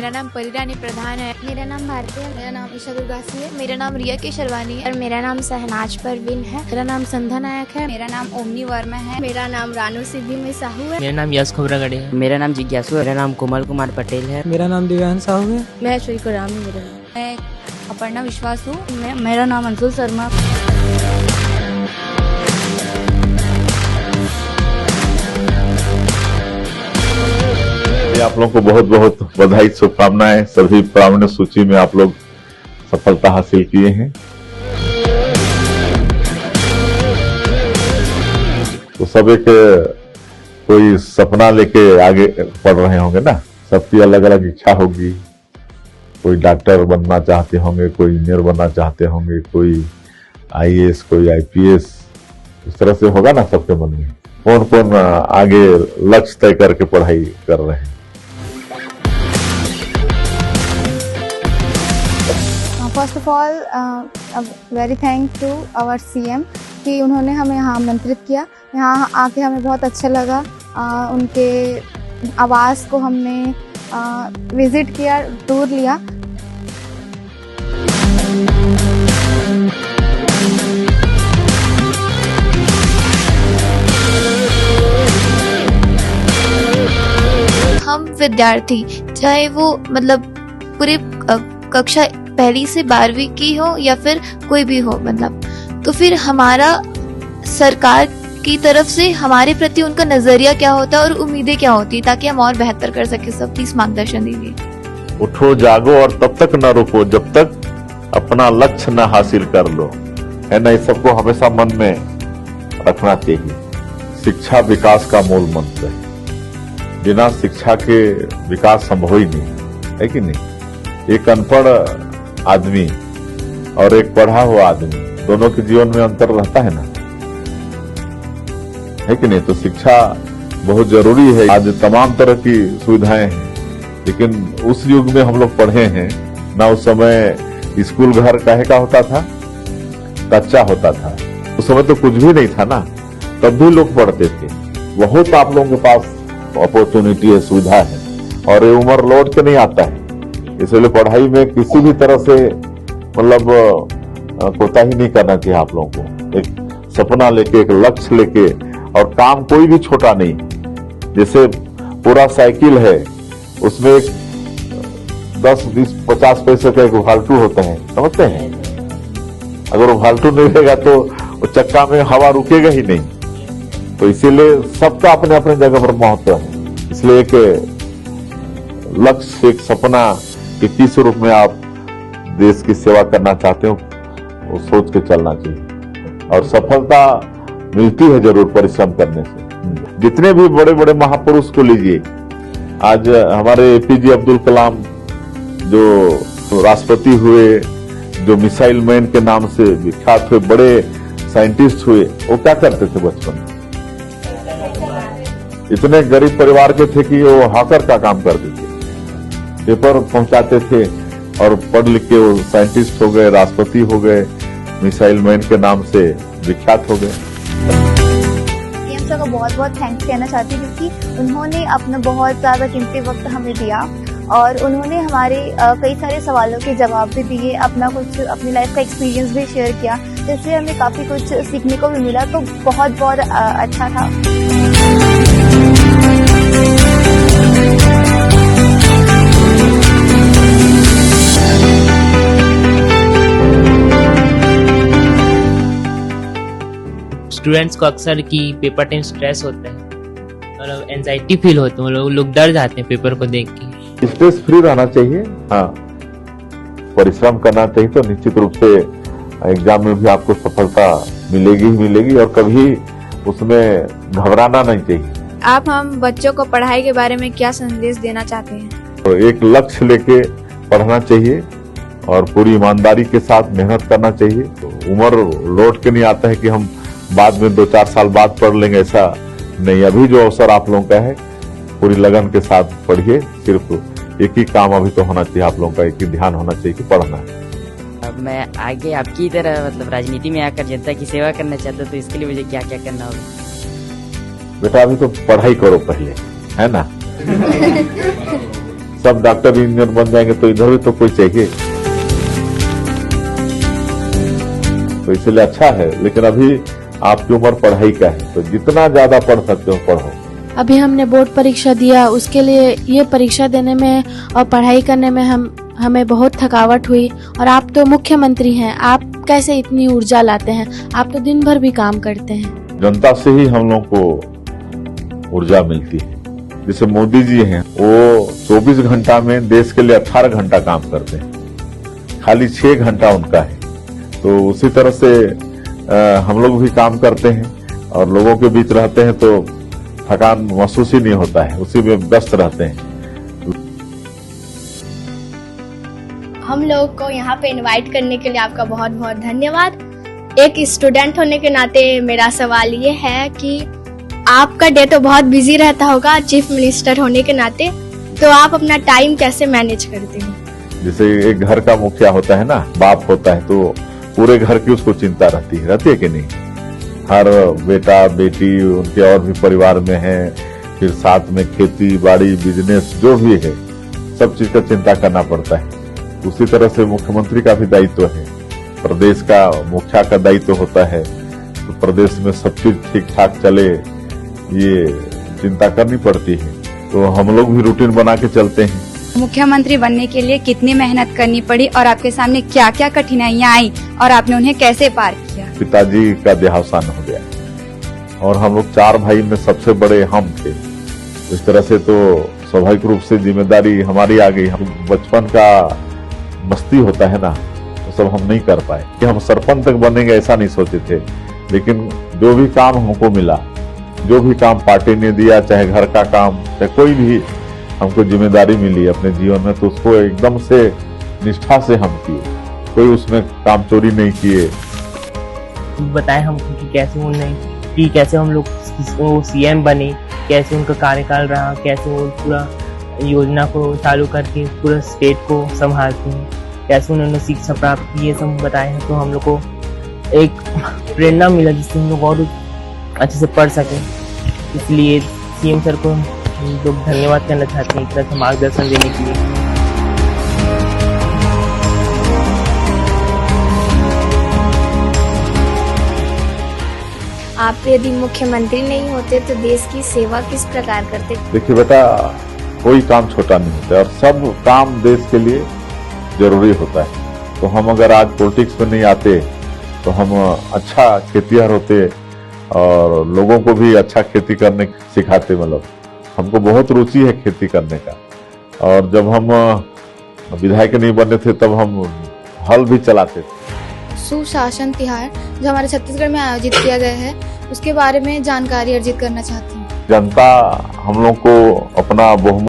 मेरा नाम परिरानी प्रधान है। मेरा नाम भारती है। मेरा नाम ईशा दुर्गासी है। मेरा नाम रिया केशरवानी है। और मेरा नाम सहनाज परवीन है। मेरा नाम संध्या नायक है। मेरा नाम ओमनी वर्मा है। मेरा नाम रानू सिद्धि में साहू है। मेरा नाम यश खोबरागढ़े है। मेरा नाम जिज्ञासु है। मेरा नाम कोमल कुमार पटेल है। मेरा नाम दिव्यांश साहू है। मैं श्री कुरामी। मेरा मैं अपर्णा विश्वास हूँ। मेरा नाम अंशुल शर्मा। आप लोगों को बहुत बहुत बधाई, शुभकामनाएं। सभी प्रावीण्य सूची में आप लोग सफलता हासिल किए हैं। तो सब एक कोई सपना लेके आगे पढ़ रहे होंगे ना। सबकी अलग अलग इच्छा होगी। कोई डॉक्टर बनना चाहते होंगे, कोई इंजीनियर बनना चाहते होंगे, कोई आईएएस, कोई आईपीएस। इस तरह से होगा ना सबके मन में। कौन कौन आगे लक्ष्य तय करके पढ़ाई कर रहे हैं। First of all very thank to our CM कि उन्होंने हमें यहाँ आमंत्रित किया। यहाँ आके हमें बहुत अच्छा लगा। उनके आवास को हमने विजिट किया, टूर लिया। हम विद्यार्थी, चाहे वो मतलब पूरे कक्षा पहली से 12वीं की हो या फिर कोई भी हो, मतलब तो फिर हमारा सरकार की तरफ से हमारे प्रति उनका नजरिया क्या होता है और उम्मीदें क्या होती है, ताकि हम और बेहतर कर सके। सब प्लीज मार्गदर्शन दीजिए। उठो जागो और तब तक न रुको जब तक अपना लक्ष्य न हासिल कर लो, है ना। इस सबको हमेशा मन में रखना चाहिए। शिक्षा विकास का मूल मंत्र है। बिना शिक्षा के विकास संभव ही नहीं है कि नहीं। एक अनपढ़ आदमी और एक पढ़ा हुआ आदमी, दोनों के जीवन में अंतर रहता है ना, है कि नहीं। तो शिक्षा बहुत जरूरी है। आज तमाम तरह की सुविधाएं हैं, लेकिन उस युग में हम लोग पढ़े हैं ना। उस समय स्कूल घर काहे का होता था, कच्चा होता था। उस समय तो कुछ भी नहीं था ना, तब भी लोग पढ़ते थे। बहुत आप लोगों के पास अपॉर्चुनिटी है, सुविधा है, और ये उम्र लौट के नहीं आता है। इसलिए पढ़ाई में किसी भी तरह से मतलब कोताही नहीं करना चाहिए आप लोगों को। एक सपना लेके, एक लक्ष्य लेके, और काम कोई भी छोटा नहीं। जैसे पूरा साइकिल है, उसमें एक 10, 20, 50 पैसे का एक फालतू होता है, समझते हैं। अगर वो फालतू नहीं रहेगा तो वो चक्का में हवा रुकेगा ही नहीं। तो इसीलिए सबका अपने अपने जगह पर महत्व है। इसलिए एक लक्ष्य, एक सपना कि किस रूप में आप देश की सेवा करना चाहते हो, वो सोच के चलना चाहिए। और सफलता मिलती है जरूर परिश्रम करने से। जितने भी बड़े बड़े महापुरुष को लीजिए, आज हमारे एपीजे अब्दुल कलाम जो राष्ट्रपति हुए, जो मिसाइल मैन के नाम से विख्यात हुए, बड़े साइंटिस्ट हुए, वो क्या करते थे बचपन में। इतने गरीब परिवार के थे कि वो हॉकर का काम करते थे, पेपर पहुंचाते थे, और पढ़ लिख के वो साइंटिस्ट हो गए, राष्ट्रपति हो गए, मिसाइल मैन के नाम से विख्यात हो गए। सीएम सर को बहुत बहुत थैंक्स कहना चाहती हूँ, क्योंकि उन्होंने अपना बहुत ज्यादा कीमती वक्त हमें दिया, और उन्होंने हमारे कई सारे सवालों के जवाब भी दिए, अपना कुछ अपनी लाइफ का एक्सपीरियंस भी शेयर किया, जिससे हमें काफी कुछ सीखने को भी मिला। तो बहुत बहुत अच्छा था। स्टूडेंट्स को अक्सर की पेपर टाइम स्ट्रेस होता है और एंजाइटी फील होती है। लोग डर जाते हैं पेपर को देख के। स्ट्रेस फ्री रहना चाहिए। हाँ, परिश्रम करना चाहिए, तो निश्चित रूप से एग्जाम में भी आपको सफलता मिलेगी ही मिलेगी, और कभी उसमें घबराना नहीं चाहिए। आप हम बच्चों को पढ़ाई के बारे में क्या संदेश देना चाहते हैं? तो एक लक्ष्य लेके पढ़ना चाहिए और पूरी ईमानदारी के साथ मेहनत करना चाहिए। तो उम्र लौट के नहीं आता है कि हम बाद में 2-4 साल बाद पढ़ लेंगे, ऐसा नहीं। अभी जो अवसर आप लोगों का है, पूरी लगन के साथ पढ़िए। सिर्फ एक ही काम अभी तो होना चाहिए आप लोगों का, एक ही ध्यान होना चाहिए कि पढ़ना है। अब मैं आगे आपकी तरह मतलब राजनीति में आकर जनता की सेवा करना चाहता हूँ, तो इसके लिए मुझे क्या क्या करना होगा? बेटा अभी तो पढ़ाई करो पहले, है ना। सब डॉक्टर इंजीनियर बन जाएंगे तो इधर भी तो कोई चाहिए। तो इसलिए अच्छा है, लेकिन अभी आपकी उम्र पढ़ाई का है, तो जितना ज्यादा पढ़ सकते हो पढ़ो। अभी हमने बोर्ड परीक्षा दिया, उसके लिए ये परीक्षा देने में और पढ़ाई करने में हमें बहुत थकावट हुई। और आप तो मुख्यमंत्री हैं, आप कैसे इतनी ऊर्जा लाते हैं? आप तो दिन भर भी काम करते हैं। जनता से ही हम लोग को ऊर्जा मिलती है। जैसे मोदी जी हैं, वो 24 घंटा में देश के लिए 18 घंटा काम करते हैं, खाली 6 घंटा उनका है। तो उसी तरह से हम लोग भी काम करते हैं और लोगों के बीच रहते हैं तो थकान महसूस ही नहीं होता है, उसी में व्यस्त रहते हैं। हम लोग को यहाँ पे इनवाइट करने के लिए आपका बहुत बहुत धन्यवाद। एक स्टूडेंट होने के नाते मेरा सवाल ये है कि आपका डे तो बहुत बिजी रहता होगा चीफ मिनिस्टर होने के नाते, तो आप अपना टाइम कैसे मैनेज करते हैं? जैसे एक घर का मुखिया होता है ना, बाप होता है, तो पूरे घर की उसको चिंता रहती है कि नहीं? हर बेटा बेटी उनके और भी परिवार में है, फिर साथ में खेती बाड़ी बिजनेस जो भी है सब चीज का चिंता करना पड़ता है। उसी तरह से मुख्यमंत्री का भी दायित्व है, प्रदेश का मुखिया का दायित्व होता है, तो प्रदेश में सब चीज ठीक ठाक चले ये चिंता करनी पड़ती है। तो हम लोग भी रूटीन बना के चलते हैं। मुख्यमंत्री बनने के लिए कितनी मेहनत करनी पड़ी और आपके सामने क्या क्या कठिनाइयाँ आई और आपने उन्हें कैसे पार किया? पिताजी का देहावसान हो गया और हम लोग 4 भाई में सबसे बड़े हम थे। इस तरह से तो स्वाभाविक रूप से जिम्मेदारी हमारी आ गई। हम बचपन का मस्ती होता है ना, वो सब हम नहीं कर पाए कि हम सरपंच तक बनेंगे ऐसा नहीं सोचे थे। लेकिन जो भी काम हमको मिला, जो भी काम पार्टी ने दिया, चाहे घर का काम, चाहे कोई भी हमको जिम्मेदारी मिली अपने जीवन में, तो उसको एकदम से निष्ठा से हम किए, कोई उसमें काम चोरी नहीं किए। बताए हमको कि कैसे उन्हें कि कैसे हम लोग वो सीएम बने, कैसे उनका कार्यकाल रहा, कैसे वो पूरा योजना को चालू करके पूरा स्टेट को संभालते हैं, कैसे उन्होंने शिक्षा प्राप्त की, ये सब बताए हैं। तो हम लोग को एक प्रेरणा मिला जिससे हम लोग और अच्छे से पढ़ सकें। इसलिए सीएम सर को हम लोग धन्यवाद करना चाहते हैं इस तरह से मार्गदर्शन देने के लिए। आप यदि मुख्यमंत्री नहीं होते तो देश की सेवा किस प्रकार करते? देखिए बेटा, कोई काम छोटा नहीं होता और सब काम देश के लिए जरूरी होता है। तो हम अगर आज पॉलिटिक्स में नहीं आते तो हम अच्छा खेतिहर होते और लोगों को भी अच्छा खेती करने सिखाते। मतलब हमको बहुत रुचि है खेती करने का, और जब हम विधायक नहीं बने थे तब हम हल भी चलाते थे। सुशासन तिहार जो हमारे छत्तीसगढ़ में आयोजित किया गया है, उसके बारे में जानकारी अर्जित करना चाहती हूँ। जनता हम लोग को अपना बहुमत